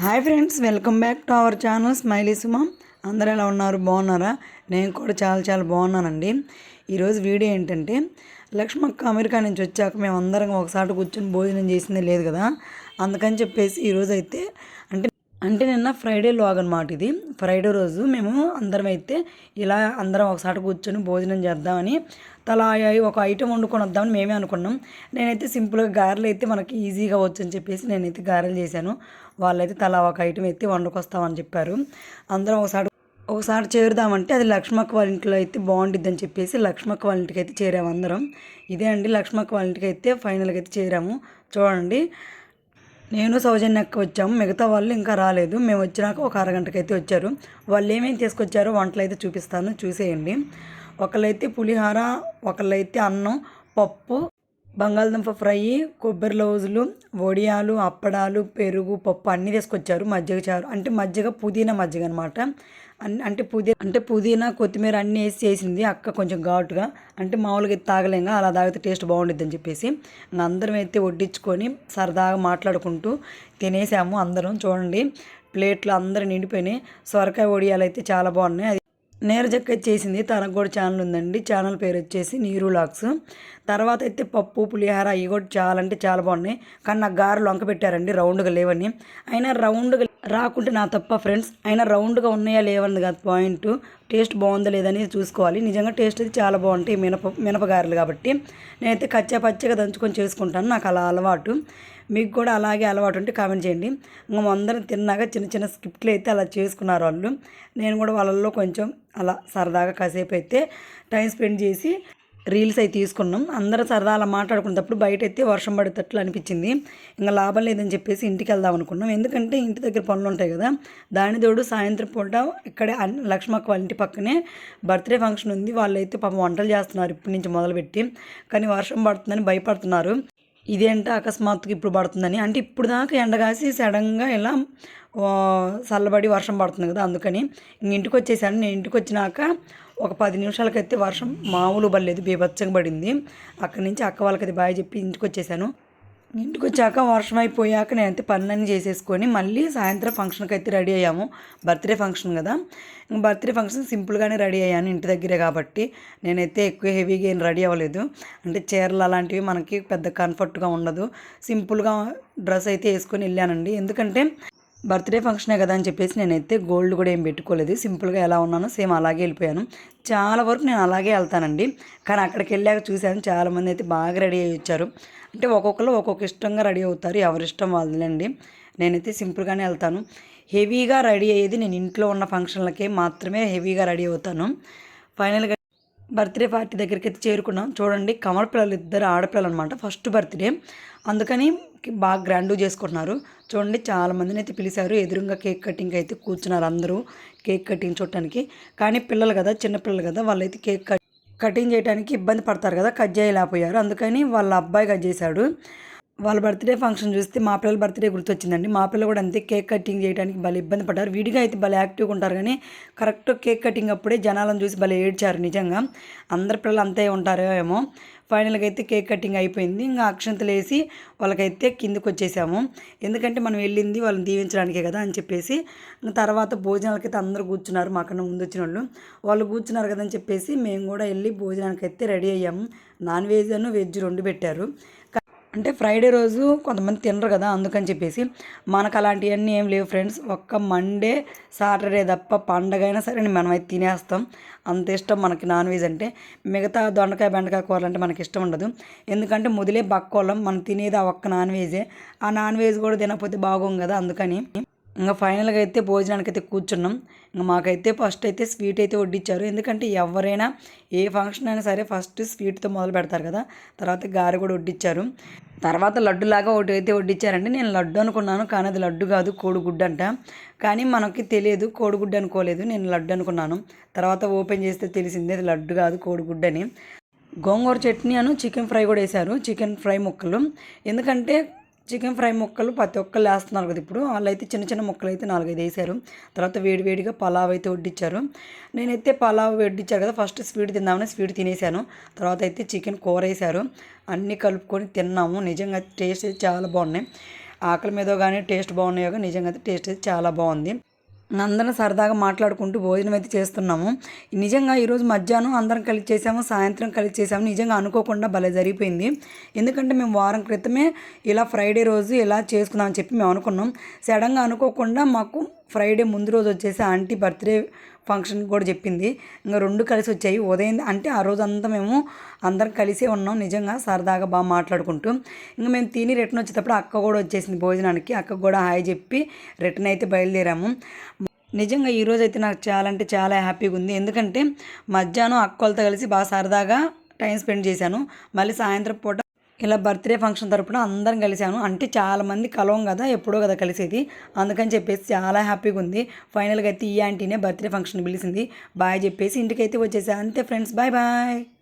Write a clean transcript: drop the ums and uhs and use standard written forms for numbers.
Hi friends, welcome back to our channel smiley Suma. అందరూ ఎలా ఉన్నారు? బాగున్నారా? నేను కూడా చాలా చాలా బాగున్నానండి. ఈరోజు వీడియో ఏంటంటే, లక్ష్మక్క అమెరికా నుంచి వచ్చాక మేము అందరం ఒకసారి కూర్చొని భోజనం చేసిందే లేదు కదా, అందుకని చెప్పేసి ఈరోజు అయితే అంటే అంటే నిన్న ఫ్రైడే లాగ్ అనమాట. ఇది ఫ్రైడే రోజు మేము అందరం అయితే ఇలా అందరం ఒకసారి కూర్చొని భోజనం చేద్దామని తలా ఒక ఐటెం వండుకొని వద్దామని మేమే అనుకున్నాం. నేనైతే సింపుల్గా గారెలు అయితే మనకి ఈజీగా వచ్చు అని చెప్పేసి నేనైతే గారెలు చేశాను. వాళ్ళైతే తలా ఒక ఐటెం అయితే వండుకొస్తామని చెప్పారు. అందరం ఒకసారి చేరుదామంటే అది లక్ష్మక్క వాళ్ళ ఇంట్లో అయితే బాగుండిద్ది అని చెప్పేసి లక్ష్మక్క వాళ్ళ ఇంటికి అయితే చేరాము అందరం. ఇదే అండి లక్ష్మక్క వాళ్ళ ఇంటికి అయితే ఫైనల్గా అయితే చేరాము. చూడండి, నేను సౌజన్య అక్క వచ్చాము, మిగతా వాళ్ళు ఇంకా రాలేదు. మేము వచ్చినాక ఒక అరగంటకి అయితే వచ్చారు. వాళ్ళు ఏమేమి తీసుకొచ్చారో వంటలు అయితే చూపిస్తాను, చూసేయండి. ఒకళ్ళైతే పులిహోర, ఒకళ్ళైతే అన్నం, పప్పు, బంగాళదుంప ఫ్రై, కొబ్బరి లౌజులు, వడియాలు, అప్పడాలు, పెరుగు, పప్పు అన్నీ తీసుకొచ్చారు. మజ్జిగ చారు అంటే మజ్జిగ పుదీనా మజ్జిగ అనమాట. అంటే పుదీనా కొత్తిమీర అన్నీ వేసి చేసింది అక్క, కొంచెం ఘాటుగా. అంటే మామూలుగా అయితే తాగలేంగా, అలా తాగితే టేస్ట్ బాగుండిద్ది అని చెప్పేసి అందరం అయితే వడ్డించుకొని సరదాగా మాట్లాడుకుంటూ తినేసాము అందరం. చూడండి, ప్లేట్లు అందరూ నిండిపోయినాయి. సొరకాయ వడియాలు అయితే చాలా బాగున్నాయి. నీరజక్క చేసింది, తనకు కూడా ఛానల్ ఉందండి. ఛానల్ పేరు వచ్చేసి నీరు లాక్స్. తర్వాత అయితే పప్పు, పులిహోర ఇవి కూడా చాలా అంటే చాలా బాగున్నాయి. కానీ నాకు గారెలు వంక పెట్టారండి, రౌండ్గా లేవని. అయినా రౌండ్గా రాకుంటే నా తప్ప ఫ్రెండ్స్, అయినా రౌండ్గా ఉన్నాయా లేవన్నది కాదు పాయింట్, టేస్ట్ బాగుందా లేదని చూసుకోవాలి. నిజంగా టేస్ట్ అయితే చాలా బాగుంటాయి మినపగారెలు కాబట్టి. నేనైతే కచ్చా పచ్చగా దంచుకొని చేసుకుంటాను, నాకు అలా అలవాటు. మీకు కూడా అలాగే అలవాటు ఉంటే కామెంట్ చేయండి. ఇంకా అందరం తిన్నాక చిన్న చిన్న స్కిప్ట్లు అయితే అలా చేసుకున్నారు వాళ్ళు. నేను కూడా వాళ్ళల్లో కొంచెం అలా సరదాగా కాసేపు అయితే టైం స్పెండ్ చేసి రీల్స్ అయితే తీసుకున్నాం. అందరూ సరదా అలా మాట్లాడుకున్నప్పుడు బయట అయితే వర్షం పడేటట్లు అనిపించింది. ఇంకా లాభం లేదని చెప్పేసి ఇంటికి వెళ్దాం అనుకున్నాం. ఎందుకంటే ఇంటి దగ్గర పనులు ఉంటాయి కదా. దాని తోడు సాయంత్రం పూట ఇక్కడే లక్ష్మక్క వాళ్ళ ఇంటి పక్కనే బర్త్డే ఫంక్షన్ ఉంది. వాళ్ళు అయితే పాపం వంటలు చేస్తున్నారు ఇప్పటి నుంచి మొదలుపెట్టి. కానీ వర్షం పడుతుందని భయపడుతున్నారు. ఇదేంట అకస్మాత్తుగా ఇప్పుడు పడుతుందని. అంటే ఇప్పుడు దాకా ఎండగాసి సడన్గా ఇలా చల్లబడి వర్షం పడుతుంది కదా, అందుకని ఇంటికి వచ్చేసాను. నేను ఇంటికి వచ్చినాక ఒక 10 నిమిషాలకైతే వర్షం మామూలు పడలేదు, బీభత్సంగా పడింది. అక్కడి నుంచి అక్క వాళ్ళకైతే బాయ్ చెప్పి ఇంటికి వచ్చేసాను. ఇంటికి వచ్చాక వర్షం అయిపోయాక నేనైతే పనులన్నీ చేసేసుకొని మళ్ళీ సాయంత్రం ఫంక్షన్కి అయితే రెడీ అయ్యాము. బర్త్డే ఫంక్షన్ కదా, బర్త్డే ఫంక్షన్ సింపుల్గానే రెడీ అయ్యాను ఇంటి దగ్గరే కాబట్టి. నేనైతే ఎక్కువ హెవీగా ఏం రెడీ అవ్వలేదు. అంటే చీరలు అలాంటివి మనకి పెద్ద కంఫర్ట్గా ఉండదు. సింపుల్గా డ్రెస్ అయితే వేసుకొని వెళ్ళానండి. ఎందుకంటే బర్త్డే ఫంక్షనే కదా అని చెప్పేసి నేనైతే గోల్డ్ కూడా ఏం పెట్టుకోలేదు. సింపుల్గా ఎలా ఉన్నానో సేమ్ అలాగే వెళ్ళిపోయాను. చాలా వరకు నేను అలాగే వెళ్తానండి. కానీ అక్కడికి వెళ్ళాక చూశాను చాలామంది అయితే బాగా రెడీ అయ్యి వచ్చారు. అంటే ఒక్కొక్కరు ఒక్కొక్క ఇష్టంగా రెడీ అవుతారు, ఎవరిష్టం వాళ్ళండి. నేనైతే సింపుల్గానే వెళ్తాను. హెవీగా రెడీ అయ్యేది నేను ఇంట్లో ఉన్న ఫంక్షన్లకే మాత్రమే హెవీగా రెడీ అవుతాను. ఫైనల్గా బర్త్డే పార్టీ దగ్గరికి అయితే చేరుకున్నాం. చూడండి, కమర్ పిల్లలు, ఇద్దరు ఆడపిల్లలు అనమాట, ఫస్ట్ బర్త్డే, అందుకని బాగా గ్రాండ్గా చేసుకుంటున్నారు. చూడండి, చాలామందిని అయితే పిలిచారు. ఎదురుగా కేక్ కటింగ్ అయితే కూర్చున్నారు అందరూ కేక్ కటింగ్ చూడటానికి. కానీ పిల్లలు కదా, చిన్నపిల్లలు కదా, వాళ్ళైతే కేక్ కటింగ్ చేయడానికి ఇబ్బంది పడతారు కదా, కట్ చేయలేకపోయారు. అందుకని వాళ్ళ అబ్బాయి కట్ చేశాడు. వాళ్ళ బర్త్డే ఫంక్షన్ చూస్తే మా పిల్లల బర్త్డే గుర్తొచ్చిందండి. మా పిల్లలు కూడా అంతే, కేక్ కటింగ్ చేయడానికి భలే ఇబ్బంది పడ్డారు. విడిగా అయితే భలే యాక్టివ్గా ఉంటారు, కానీ కరెక్ట్ కేక్ కటింగ్ అప్పుడే జనాలను చూసి భలే ఏడ్చారు. నిజంగా అందరి పిల్లలు అంతే ఉంటారో ఏమో. ఫైనల్గా అయితే కేక్ కటింగ్ అయిపోయింది. ఇంకా అక్షంతలు వేసి వాళ్ళకైతే కిందకు వచ్చేసాము. ఎందుకంటే మనం వెళ్ళింది వాళ్ళని దీవించడానికే కదా అని చెప్పేసి. తర్వాత భోజనాలకైతే అందరూ కూర్చున్నారు, మాకన్నా ముందు వచ్చిన వాళ్ళు కూర్చున్నారు కదా అని చెప్పేసి మేము కూడా వెళ్ళి భోజనానికైతే రెడీ అయ్యాము. నాన్ వెజ్ అను వెజ్ రెండు పెట్టారు. అంటే ఫ్రైడే రోజు కొంతమంది తినరు కదా, అందుకని చెప్పేసి. మనకు అలాంటివన్నీ ఏం లేవు ఫ్రెండ్స్. ఒక్క మండే సాటర్డే తప్ప పండగైనా సరే మనమైతే తినేస్తాం. అంత ఇష్టం మనకి నాన్ వెజ్ అంటే. మిగతా దొండకాయ బెండకాయ కూరలు అంటే మనకి ఇష్టం ఉండదు. ఎందుకంటే మొదలే బక్కోళ్ళం, మనం తినేది ఆ ఒక్క నాన్ వెజే. ఆ నాన్ వెజ్ కూడా తినకపోతే బాగోం కదా, అందుకని. ఇంకా ఫైనల్గా అయితే భోజనానికి అయితే కూర్చున్నాం. ఇంకా మాకైతే ఫస్ట్ అయితే స్వీట్ అయితే వడ్డించారు. ఎందుకంటే ఎవరైనా ఏ ఫంక్షన్ అయినా సరే ఫస్ట్ స్వీట్తో మొదలు పెడతారు కదా, తర్వాత గారె కూడా వడ్డించారు. తర్వాత లడ్డులాగా ఒకటి అయితే వడ్డించారండి. నేను లడ్డు అనుకున్నాను, కానీ అది లడ్డు కాదు, కోడిగుడ్డు అంట. కానీ మనకి తెలియదు, కోడిగుడ్డు అనుకోలేదు, నేను లడ్డు అనుకున్నాను. తర్వాత ఓపెన్ చేస్తే తెలిసింది అది లడ్డు కాదు, కోడిగుడ్డు అని. గోంగూర చట్నీ అను చికెన్ ఫ్రై కూడా వేశారు, చికెన్ ఫ్రై ముక్కలు. ఎందుకంటే చికెన్ ఫ్రై ముక్కలు ప్రతి ఒక్కళ్ళు వేస్తున్నారు కదా ఇప్పుడు, వాళ్ళు అయితే చిన్న చిన్న ముక్కలు అయితే 4-5 వేసారు. తర్వాత వేడివేడిగా పలావ్ అయితే వడ్డించారు. నేనైతే పలావ్ వడ్డించారు కదా, ఫస్ట్ స్వీట్ తిందామని స్వీట్ తినేసాను. తర్వాత అయితే చికెన్ కూర వేసారు, అన్నీ కలుపుకొని తిన్నాము. నిజంగా టేస్ట్ అయితే చాలా బాగున్నాయి. ఆకలి మీదో కానీ టేస్ట్ బాగున్నాయో కానీ నిజంగా అయితే టేస్ట్ అయితే చాలా బాగుంది. అందరం సరదాగా మాట్లాడుకుంటూ భోజనం అయితే చేస్తున్నాము. నిజంగా ఈరోజు మధ్యాహ్నం అందరం కలిసి చేసాము, సాయంత్రం కలిసి చేసాము. నిజంగా అనుకోకుండా భలే జరిగిపోయింది. ఎందుకంటే మేము వారం క్రితమే ఇలా ఫ్రైడే రోజు ఇలా చేసుకుందామని చెప్పి మేము అనుకున్నాం. సడన్గా అనుకోకుండా మాకు ఫ్రైడే ముందు రోజు వచ్చేసి ఆంటీ బర్త్డే ఫంక్షన్ కూడా చెప్పింది. ఇంకా రెండు కలిసి వచ్చాయి. ఉదయం అంటే ఆ రోజు అంతా మేము అందరం కలిసే ఉన్నాం. నిజంగా సరదాగా బాగా మాట్లాడుకుంటూ ఇంకా మేము తిని రిటర్న్ వచ్చేటప్పుడు అక్క కూడా వచ్చేసింది భోజనానికి. అక్కకు కూడా హాయ్ చెప్పి రిటర్న్ అయితే బయలుదేరాము. నిజంగా ఈరోజు అయితే నాకు చాలా అంటే చాలా హ్యాపీగా ఉంది. ఎందుకంటే మధ్యాహ్నం అక్కలతో కలిసి బాగా సరదాగా టైం స్పెండ్ చేశాను. మళ్ళీ సాయంత్రం పూట ఇలా బర్త్డే ఫంక్షన్ తరపున అందరం కలిసాను. అంటే చాలామంది కలవం కదా, ఎప్పుడో కదా కలిసేది, అందుకని చెప్పేసి చాలా హ్యాపీగా ఉంది. ఫైనల్గా అయితే ఈ ఆంటీనే బర్త్డే ఫంక్షన్ పిలిచింది. బాయ్ చెప్పేసి ఇంటికైతే వచ్చేసా. అంతే ఫ్రెండ్స్, బాయ్ బాయ్.